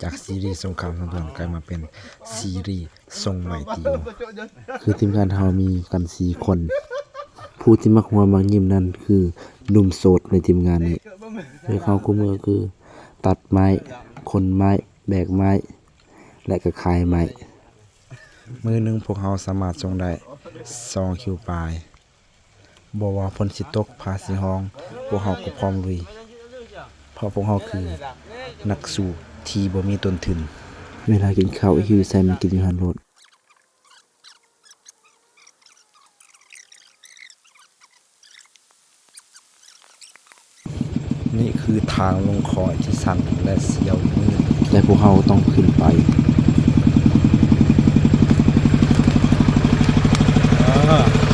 จากซีรีส์สงครามทางด่วนกลายมาเป็นซีรีส์ทรงใหม่ตี คือทีมงานเรามีกัน4 คน ผู้ที่มักหัวมักยิ้มนั่นคือหนุ่มโสดในทีมงานนี้โดยเขาคู่มือคือ ตัดไม้คนไม้แบกไม้ และก็ขายไม้ มือหนึงพวกเขาสามารถส่งได้2คิวปลายบ่ว่าฝนสิตกฟ้าสิร้อง พวกเขาก็พร้อมลุย เพราะพวกเขาคือนักสู้ที่บ่มีต้นทุน เวลากินข้าวหิวใส่มันกินอยู่หันโลด นี่คือทางลงคอยที่สั่นและเสียวมืด และพวกเขาต้องขึ้นไป เ